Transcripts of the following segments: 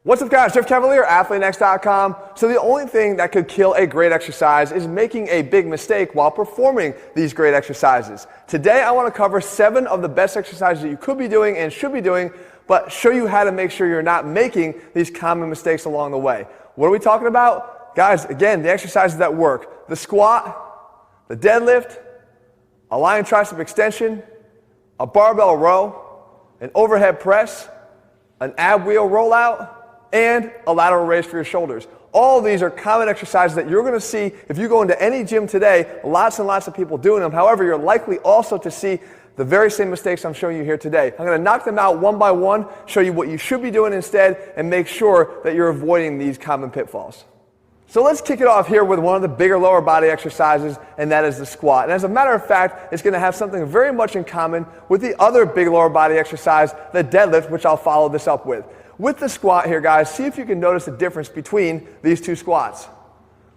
What's up guys, Jeff Cavalier, AthleteNext.com. So the only thing that could kill a great exercise is making a big mistake while performing these great exercises. Today I want to cover 7 of the best exercises that you could be doing and should be doing, but show you how to make sure you're not making these common mistakes along the way. What are we talking about? Guys, again, the exercises that work. The squat, the deadlift, a lying tricep extension, a barbell row, an overhead press, an ab wheel rollout, and a lateral raise for your shoulders. All of these are common exercises that you're going to see if you go into any gym today, lots and lots of people doing them. However, you're likely also to see the very same mistakes I'm showing you here today. I'm going to knock them out one by one, show you what you should be doing instead, and make sure that you're avoiding these common pitfalls. So let's kick it off here with one of the bigger lower body exercises, and that is the squat. And as a matter of fact, it's going to have something very much in common with the other big lower body exercise, the deadlift, which I'll follow this up with. With the squat here, guys, see if you can notice the difference between these two squats.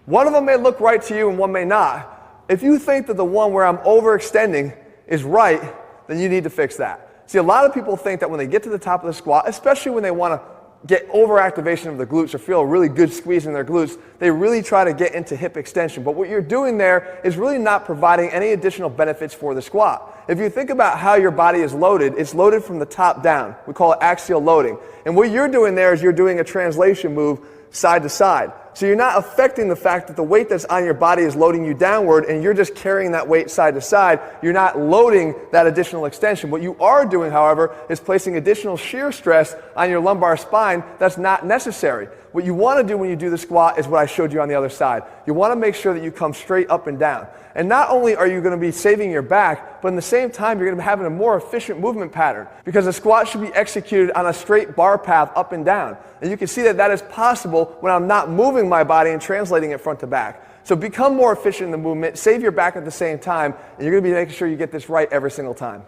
One of them may look right to you and one may not. If you think that the one where I'm overextending is right, then you need to fix that. See, a lot of people think that when they get to the top of the squat, especially when they want to get overactivation of the glutes or feel a really good squeeze in their glutes, they really try to get into hip extension. But what you're doing there is really not providing any additional benefits for the squat. If you think about how your body is loaded, it's loaded from the top down. We call it axial loading. And what you're doing there is you're doing a translation move side to side. So you're not affecting the fact that the weight that's on your body is loading you downward and you're just carrying that weight side to side. You're not loading that additional extension. What you are doing, however, is placing additional shear stress on your lumbar spine that's not necessary. What you want to do when you do the squat is what I showed you on the other side. You want to make sure that you come straight up and down. And not only are you going to be saving your back, but in the same time, you're going to be having a more efficient movement pattern because the squat should be executed on a straight bar path up and down. And you can see that that is possible when I'm not moving my body and translating it front to back. So become more efficient in the movement, save your back at the same time, and you're going to be making sure you get this right every single time.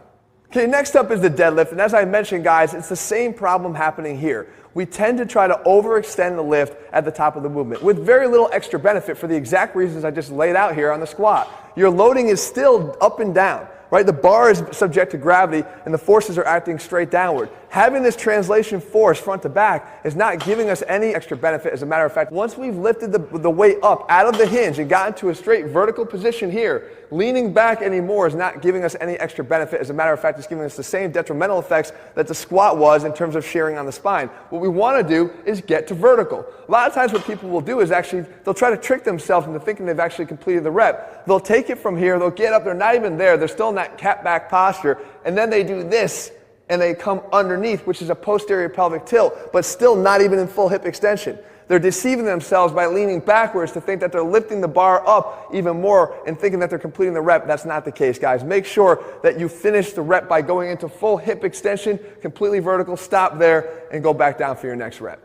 Okay, next up is the deadlift, and as I mentioned, guys, it's the same problem happening here. We tend to try to overextend the lift at the top of the movement with very little extra benefit for the exact reasons I just laid out here on the squat. Your loading is still up and down, right? The bar is subject to gravity and the forces are acting straight downward. Having this translation force front to back is not giving us any extra benefit. As a matter of fact, once we've lifted the weight up out of the hinge and gotten to a straight vertical position here, leaning back anymore is not giving us any extra benefit. As a matter of fact, it's giving us the same detrimental effects that the squat was in terms of shearing on the spine. What we want to do is get to vertical. A lot of times what people will do is actually, they'll try to trick themselves into thinking they've actually completed the rep. They'll take it from here, they'll get up, they're not even there, they're still in that cat back posture, and then they do this, and they come underneath, which is a posterior pelvic tilt, but still not even in full hip extension. They're deceiving themselves by leaning backwards to think that they're lifting the bar up even more and thinking that they're completing the rep. That's not the case, guys. Make sure that you finish the rep by going into full hip extension, completely vertical, stop there, and go back down for your next rep.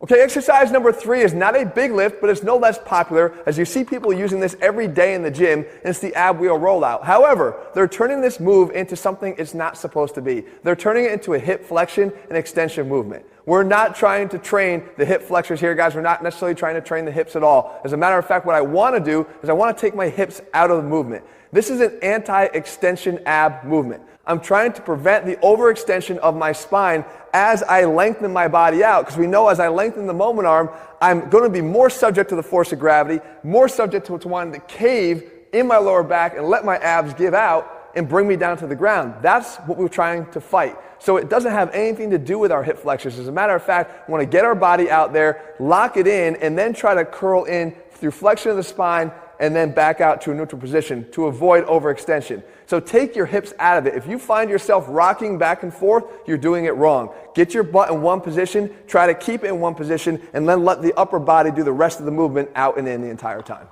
Okay, exercise number 3 is not a big lift, but it's no less popular as you see people using this every day in the gym, and it's the ab wheel rollout. However, they're turning this move into something it's not supposed to be. They're turning it into a hip flexion and extension movement. We're not trying to train the hip flexors here, guys. We're not necessarily trying to train the hips at all. As a matter of fact, what I want to do is I want to take my hips out of the movement. This is an anti-extension ab movement. I'm trying to prevent the overextension of my spine as I lengthen my body out, because we know as I lengthen the moment arm, I'm going to be more subject to the force of gravity, more subject to wanting to cave in my lower back and let my abs give out and bring me down to the ground. That's what we're trying to fight. So it doesn't have anything to do with our hip flexors. As a matter of fact, we want to get our body out there, lock it in, and then try to curl in through flexion of the spine and then back out to a neutral position to avoid overextension. So take your hips out of it. If you find yourself rocking back and forth, you're doing it wrong. Get your butt in one position, try to keep it in one position, and then let the upper body do the rest of the movement out and in the entire time.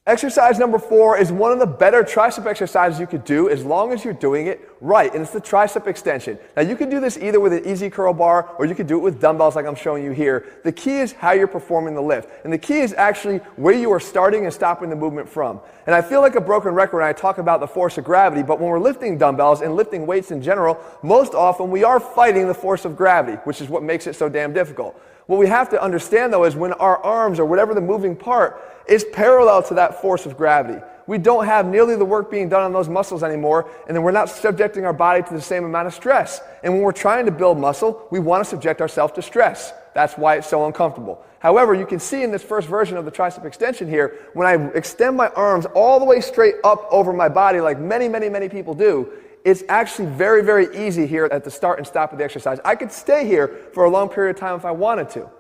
Exercise number 4 is one of the better tricep exercises you could do as long as you're doing it right, and it's the tricep extension. Now you can do this either with an easy curl bar or you could do it with dumbbells like I'm showing you here. The key is how you're performing the lift, and the key is actually where you are starting and stopping the movement from. And I feel like a broken record when I talk about the force of gravity, but when we're lifting dumbbells and lifting weights in general, most often we are fighting the force of gravity, which is what makes it so damn difficult. What we have to understand though is when our arms or whatever the moving part is parallel to that force of gravity. We don't have nearly the work being done on those muscles anymore, and then we're not subjecting our body to the same amount of stress. And when we're trying to build muscle, we want to subject ourselves to stress. That's why it's so uncomfortable. However, you can see in this first version of the tricep extension here, when I extend my arms all the way straight up over my body like many people do, it's actually very, very easy here at the start and stop of the exercise. I could stay here for a long period of time if I wanted to.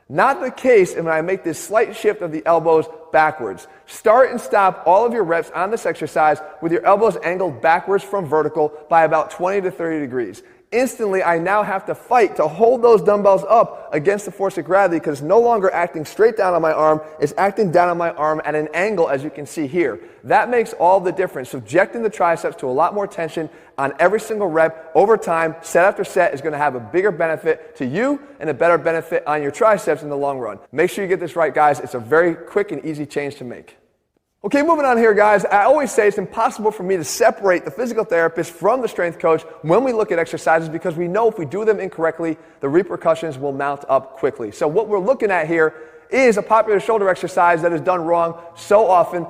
Not the case when I make this slight shift of the elbows backwards. Start and stop all of your reps on this exercise with your elbows angled backwards from vertical by about 20 to 30 degrees. Instantly, I now have to fight to hold those dumbbells up against the force of gravity because it's no longer acting straight down on my arm, it's acting down on my arm at an angle, as you can see here. That makes all the difference. Subjecting the triceps to a lot more tension on every single rep over time, set after set, is going to have a bigger benefit to you and a better benefit on your triceps in the long run. Make sure you get this right, guys. It's a very quick and easy change to make. Okay, moving on here, guys. I always say it's impossible for me to separate the physical therapist from the strength coach when we look at exercises because we know if we do them incorrectly, the repercussions will mount up quickly. So what we're looking at here is a popular shoulder exercise that is done wrong so often,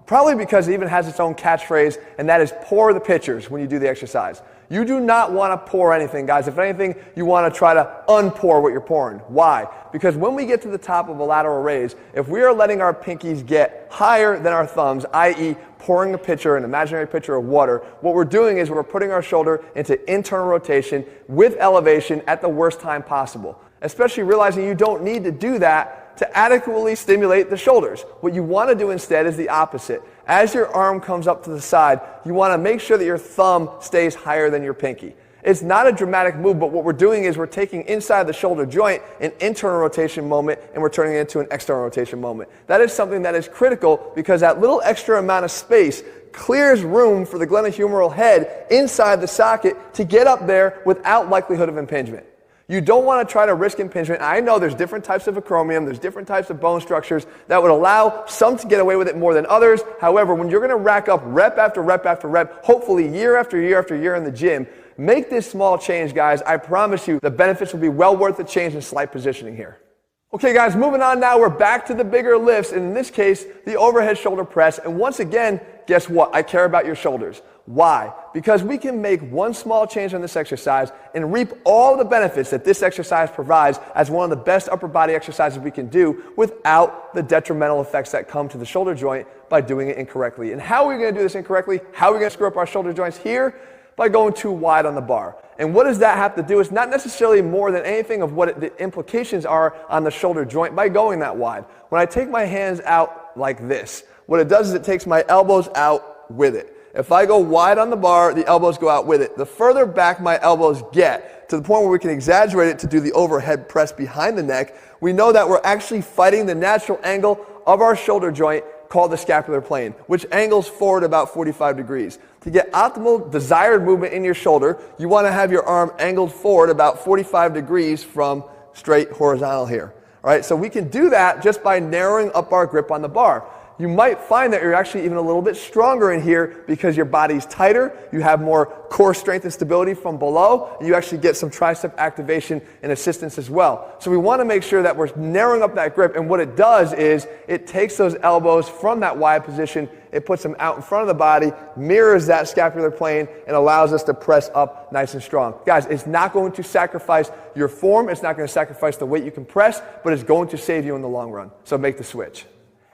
probably because it even has its own catchphrase, and that is pour the pitchers when you do the exercise. You do not want to pour anything, guys. If anything, you want to try to unpour what you're pouring. Why? Because when we get to the top of a lateral raise, if we are letting our pinkies get higher than our thumbs, i.e. pouring a pitcher, an imaginary pitcher of water, what we're doing is we're putting our shoulder into internal rotation with elevation at the worst time possible. Especially realizing you don't need to do that to adequately stimulate the shoulders. What you want to do instead is the opposite. As your arm comes up to the side, you want to make sure that your thumb stays higher than your pinky. It's not a dramatic move, but what we're doing is we're taking inside the shoulder joint an internal rotation moment and we're turning it into an external rotation moment. That is something that is critical because that little extra amount of space clears room for the glenohumeral head inside the socket to get up there without likelihood of impingement. You don't want to try to risk impingement. I know there's different types of acromion, there's different types of bone structures that would allow some to get away with it more than others. However, when you're going to rack up rep after rep after rep, hopefully year after year after year in the gym, make this small change, guys. I promise you the benefits will be well worth the change in slight positioning here. Okay, guys, moving on now, we're back to the bigger lifts, and in this case, the overhead shoulder press. And once again, guess what? I care about your shoulders. Why? Because we can make one small change on this exercise and reap all the benefits that this exercise provides as one of the best upper body exercises we can do without the detrimental effects that come to the shoulder joint by doing it incorrectly. And how are we going to do this incorrectly? How are we going to screw up our shoulder joints here? By going too wide on the bar. And what does that have to do? It's not necessarily more than anything of what the implications are on the shoulder joint by going that wide. When I take my hands out like this, what it does is it takes my elbows out with it. If I go wide on the bar, the elbows go out with it. The further back my elbows get, to the point where we can exaggerate it to do the overhead press behind the neck, we know that we're actually fighting the natural angle of our shoulder joint called the scapular plane, which angles forward about 45 degrees. To get optimal desired movement in your shoulder, you want to have your arm angled forward about 45 degrees from straight horizontal here. All right, so we can do that just by narrowing up our grip on the bar. You might find that you're actually even a little bit stronger in here because your body's tighter, you have more core strength and stability from below, and you actually get some tricep activation and assistance as well. So we want to make sure that we're narrowing up that grip, and what it does is it takes those elbows from that wide position, it puts them out in front of the body, mirrors that scapular plane, and allows us to press up nice and strong. Guys, it's not going to sacrifice your form, it's not going to sacrifice the weight you can press, but it's going to save you in the long run. So make the switch.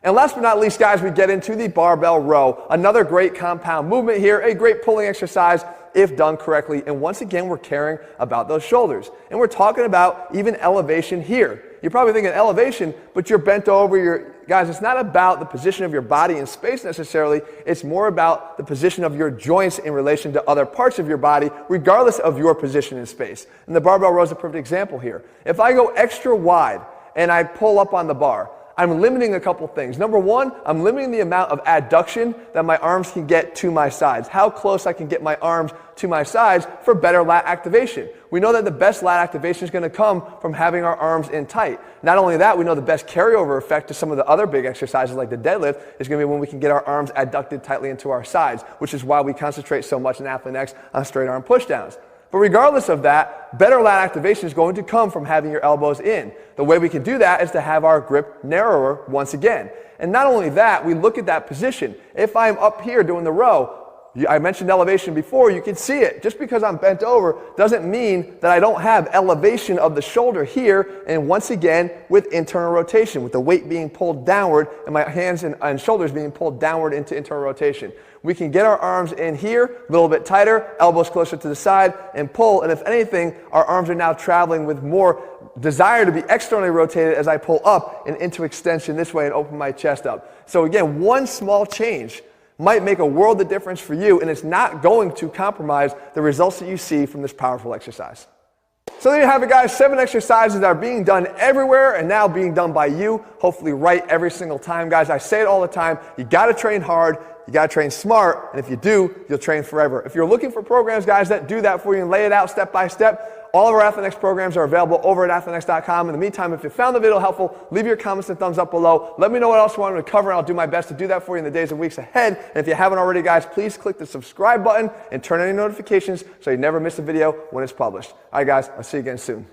And last but not least, guys, we get into the barbell row. Another great compound movement here, a great pulling exercise if done correctly. And once again, we're caring about those shoulders. And we're talking about even elevation here. You're probably thinking elevation, but you're bent over. Guys, it's not about the position of your body in space necessarily. It's more about the position of your joints in relation to other parts of your body, regardless of your position in space. And the barbell row is a perfect example here. If I go extra wide and I pull up on the bar, I'm limiting a couple things. Number one, I'm limiting the amount of adduction that my arms can get to my sides, how close I can get my arms to my sides for better lat activation. We know that the best lat activation is going to come from having our arms in tight. Not only that, we know the best carryover effect to some of the other big exercises like the deadlift is going to be when we can get our arms adducted tightly into our sides, which is why we concentrate so much in Athlete X on straight arm pushdowns. But regardless of that, better lat activation is going to come from having your elbows in. The way we can do that is to have our grip narrower once again. And not only that, we look at that position. If I'm up here doing the row, I mentioned elevation before. You can see it. Just because I'm bent over doesn't mean that I don't have elevation of the shoulder here. And once again, with internal rotation, with the weight being pulled downward and my hands and shoulders being pulled downward into internal rotation. We can get our arms in here, a little bit tighter, elbows closer to the side, and pull. And if anything, our arms are now traveling with more desire to be externally rotated as I pull up and into extension this way and open my chest up. So again, one small change might make a world of difference for you, and it's not going to compromise the results that you see from this powerful exercise. So there you have it, guys. 7 exercises that are being done everywhere and now being done by you, hopefully right every single time, guys. I say it all the time. You got to train hard. You got to train smart. And if you do, you'll train forever. If you're looking for programs, guys, that do that for you and lay it out step by step, all of our AthleanX programs are available over at AthleanX.com. In the meantime, if you found the video helpful, leave your comments and thumbs up below. Let me know what else you want me to cover, and I'll do my best to do that for you in the days and weeks ahead. And if you haven't already, guys, please click the subscribe button and turn on your notifications so you never miss a video when it's published. All right, guys, I'll see you again soon.